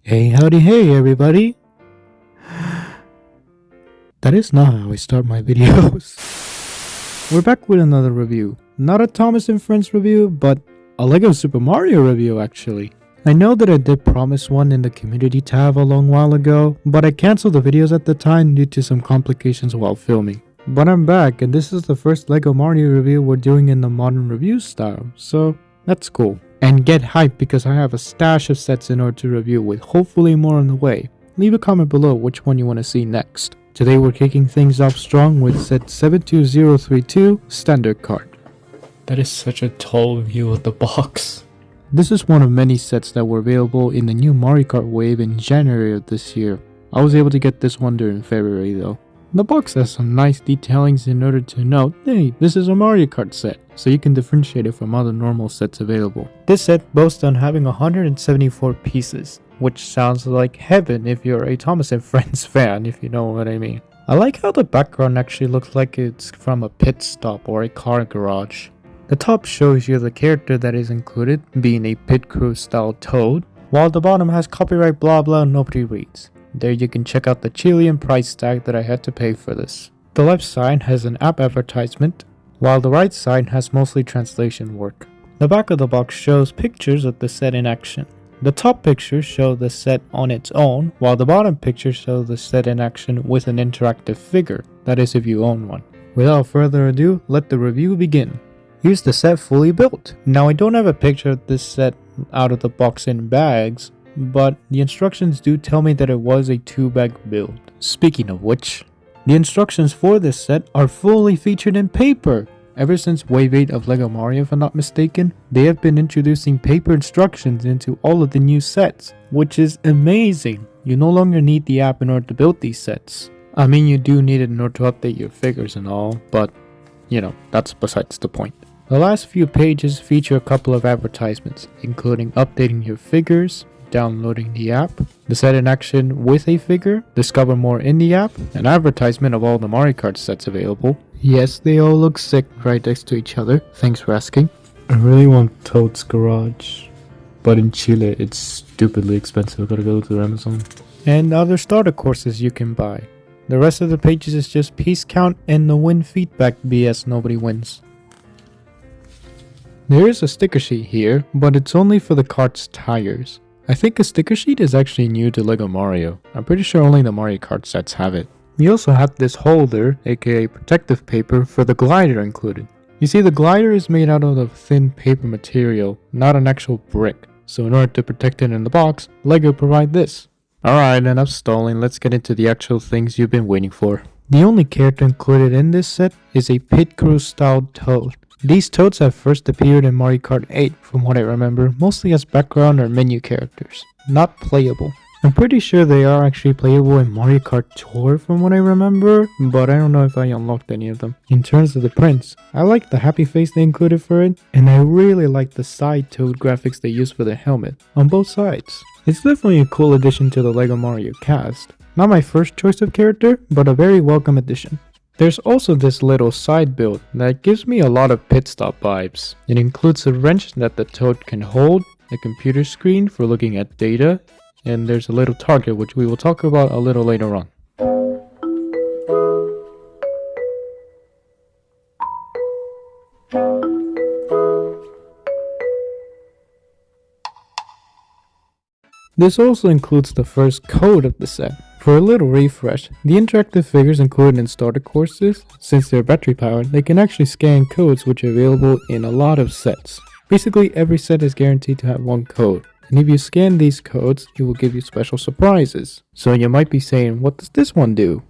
Hey, howdy, hey, everybody. That is not how I start my videos. We're back with another review. Not a Thomas and Friends review, but a Lego Super Mario review, actually. I know that I did promise one in the community tab a long while ago, but I canceled the videos at the time due to some complications while filming. But I'm back, and this is the first Lego Mario review we're doing in the modern review style, so that's cool. And get hyped because I have a stash of sets in order to review with hopefully more on the way. Leave a comment below which one you want to see next. Today we're kicking things off strong with set 72032 Standard Kart. That is such a tall view of the box. This is one of many sets that were available in the new Mario Kart wave in January of this year. I was able to get this one during February though. The box has some nice detailings in order to note, hey, this is a Mario Kart set, so you can differentiate it from other normal sets available. This set boasts on having 174 pieces, which sounds like heaven if you're a Thomas and Friends fan, if you know what I mean. I like how the background actually looks like it's from a pit stop or a car garage. The top shows you the character that is included, being a pit crew style Toad, while the bottom has copyright blah blah nobody reads. There you can check out the Chilean price tag that I had to pay for this. The left side has an app advertisement, while the right side has mostly translation work. The back of the box shows pictures of the set in action. The top pictures show the set on its own, while the bottom pictures show the set in action with an interactive figure, that is if you own one. Without further ado, let the review begin. Here's the set fully built. Now I don't have a picture of this set out of the box in bags, but the instructions do tell me that it was a 2-bag build. Speaking of which, the instructions for this set are fully featured in paper. Ever since Wave 8 of LEGO Mario, if I'm not mistaken, they have been introducing paper instructions into all of the new sets, which is amazing. You no longer need the app in order to build these sets. I mean, you do need it in order to update your figures and all, but you know, that's besides the point. The last few pages feature a couple of advertisements, including updating your figures, downloading the app, the set in action with a figure, discover more in the app, an advertisement of all the Mario Kart sets available. Yes, they all look sick right next to each other, thanks for asking. I really want Toad's Garage, but in Chile it's stupidly expensive, I gotta go to Amazon. And other starter courses you can buy. The rest of the pages is just piece count and the win feedback BS nobody wins. There is a sticker sheet here, but it's only for the kart's tires. I think a sticker sheet is actually new to LEGO Mario. I'm pretty sure only the Mario Kart sets have it. We also have this holder, aka protective paper, for the glider included. You see, the glider is made out of thin paper material, not an actual brick. So in order to protect it in the box, LEGO provide this. Alright, enough stalling, let's get into the actual things you've been waiting for. The only character included in this set is a pit crew style Toad. These Toads have first appeared in Mario Kart 8 from what I remember, mostly as background or menu characters, not playable. I'm pretty sure they are actually playable in Mario Kart Tour from what I remember, but I don't know if I unlocked any of them. In terms of the prints, I like the happy face they included for it, and I really like the side Toad graphics they used for the helmet, on both sides. It's definitely a cool addition to the LEGO Mario cast. Not my first choice of character, but a very welcome addition. There's also this little side build that gives me a lot of pit stop vibes. It includes a wrench that the Toad can hold, a computer screen for looking at data, and there's a little target which we will talk about a little later on. This also includes the first code of the set. For a little refresh, the interactive figures included in starter courses, since they're battery powered, they can actually scan codes which are available in a lot of sets. Basically every set is guaranteed to have one code, and if you scan these codes, it will give you special surprises. So you might be saying, what does this one do?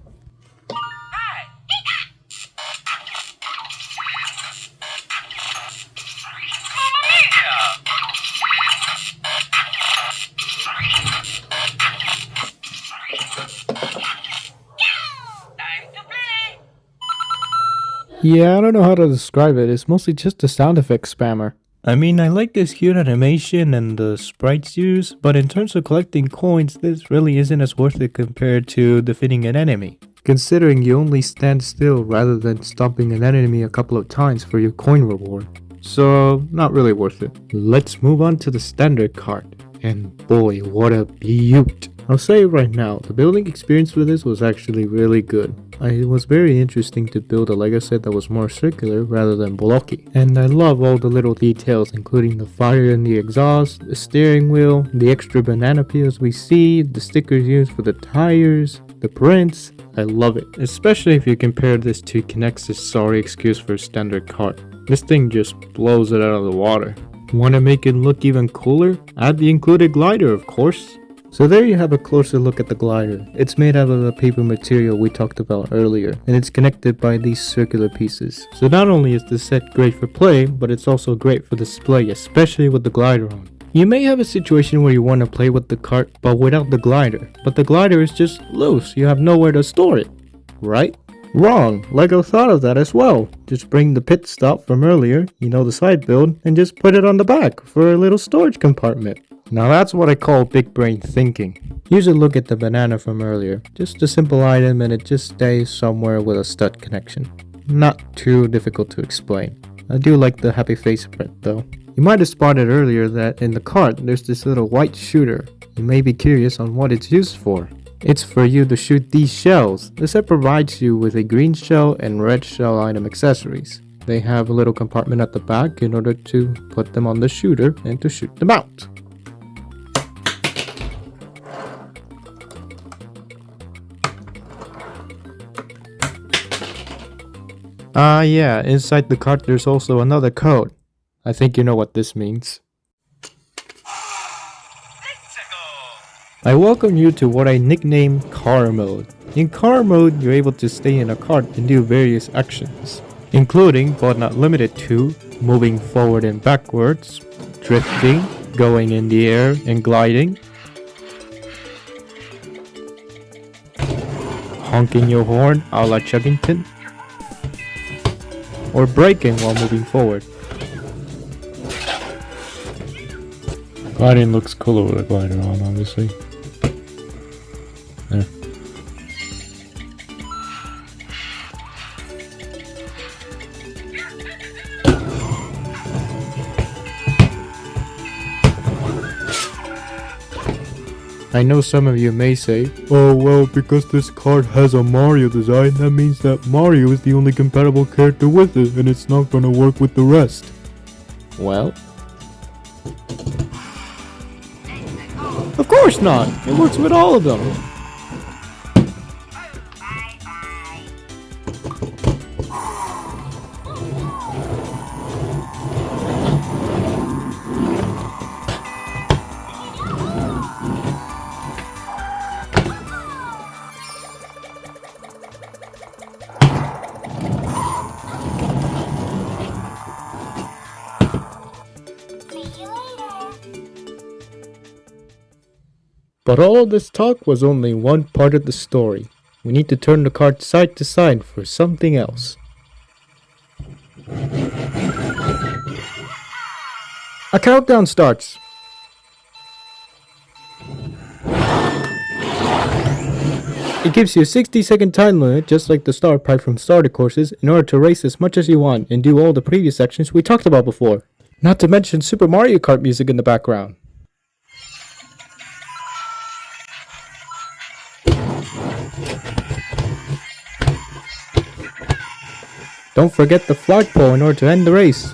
Yeah, I don't know how to describe it, it's mostly just a sound effect spammer. I mean, I like this cute animation and the sprites used, but in terms of collecting coins, this really isn't as worth it compared to defeating an enemy. Considering you only stand still rather than stomping an enemy a couple of times for your coin reward. So, not really worth it. Let's move on to the standard Kart. And boy, what a beaut. I'll say it right now, the building experience for this was actually really good. It was very interesting to build a Lego set that was more circular rather than blocky. And I love all the little details, including the fire in the exhaust, the steering wheel, the extra banana peels we see, the stickers used for the tires, the prints. I love it, especially if you compare this to Kinex's sorry excuse for a standard cart. This thing just blows it out of the water. Want to make it look even cooler? Add the included glider, of course. So there you have a closer look at the glider. It's made out of the paper material we talked about earlier, and it's connected by these circular pieces. So not only is the set great for play, but it's also great for display, especially with the glider on. You may have a situation where you want to play with the cart, but without the glider. But the glider is just loose, you have nowhere to store it, right? Wrong! Lego thought of that as well. Just bring the pit stop from earlier, the side build, and just put it on the back for a little storage compartment. Now that's what I call big brain thinking. Use a look at the banana from earlier. Just a simple item and it just stays somewhere with a stud connection. Not too difficult to explain. I do like the happy face print though. You might have spotted earlier that in the cart there's this little white shooter. You may be curious on what it's used for. It's for you to shoot these shells. The set provides you with a green shell and red shell item accessories. They have a little compartment at the back in order to put them on the shooter and to shoot them out. Yeah, inside the cart there's also another code. I think you know what this means. I welcome you to what I nickname car mode. In car mode, you're able to stay in a cart and do various actions, including, but not limited to, moving forward and backwards, drifting, going in the air and gliding, honking your horn a la Chuggington, or braking while moving forward. Gliding looks cooler with a glider on, obviously. There. I know some of you may say, oh well, because this card has a Mario design, that means that Mario is the only compatible character with it and it's not gonna work with the rest. Well, of course not! It works with all of them! But all of this talk was only one part of the story. We need to turn the cart side to side for something else. A countdown starts. It gives you a 60-second time limit, just like the start pipe from starter courses, in order to race as much as you want and do all the previous sections we talked about before. Not to mention Super Mario Kart music in the background. Don't forget the flagpole in order to end the race.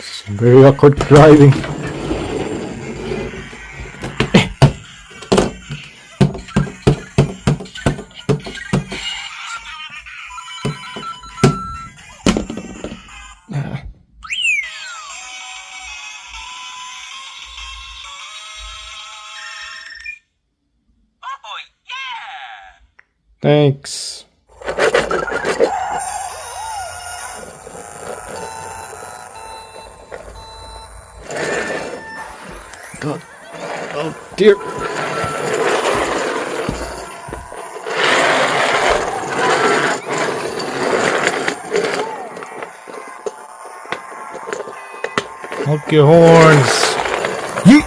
Some very awkward driving. Thanks. God. Oh dear. Honk your horns. Yeet.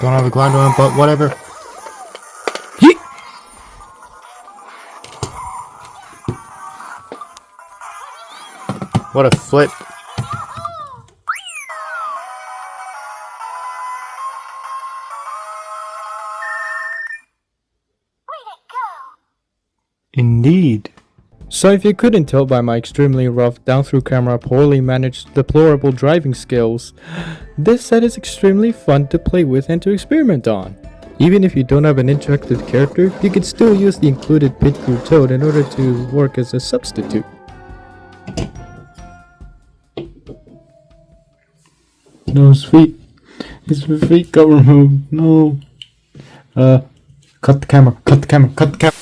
Don't have a glider on, but whatever. Yeet. What a flip. Indeed. So if you couldn't tell by my extremely rough down-through camera, poorly managed, deplorable driving skills, this set is extremely fun to play with and to experiment on. Even if you don't have an interactive character, you can still use the included pit crew toad in order to work as a substitute. No, his feet. His feet got removed. No. Cut the camera. Cut the camera. Cut the camera.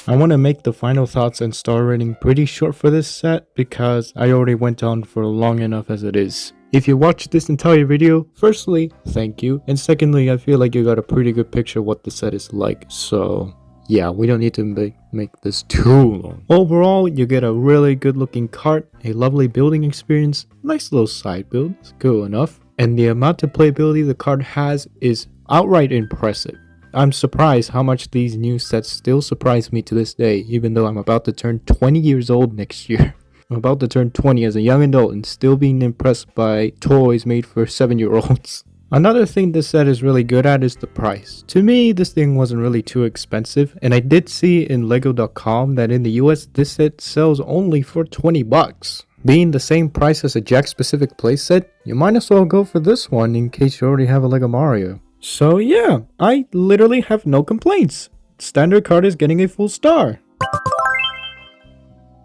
I want to make the final thoughts and star rating pretty short for this set because I already went on for long enough as it is. If you watched this entire video, firstly, thank you, and secondly, I feel like you got a pretty good picture of what the set is like, so yeah, we don't need to make this too long. Overall, you get a really good looking kart, a lovely building experience, nice little side build, it's cool enough, and the amount of playability the kart has is outright impressive. I'm surprised how much these new sets still surprise me to this day, even though I'm about to turn 20 years old next year. I'm about to turn 20 as a young adult and still being impressed by toys made for 7-year-olds. Another thing this set is really good at is the price. To me, this thing wasn't really too expensive, and I did see in Lego.com that in the US this set sells only for 20 bucks. Being the same price as a Jack specific playset, you might as well go for this one in case you already have a Lego Mario. So yeah, I literally have no complaints. Standard Kart is getting a full star.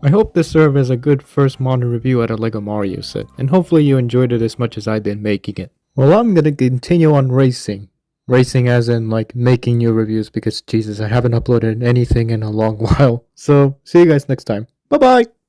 I hope this served as a good first modern review at a Lego Mario set, and hopefully you enjoyed it as much as I did making it. Well, I'm gonna continue on racing. Racing as in like making new reviews because Jesus, I haven't uploaded anything in a long while. So see you guys next time. Bye bye!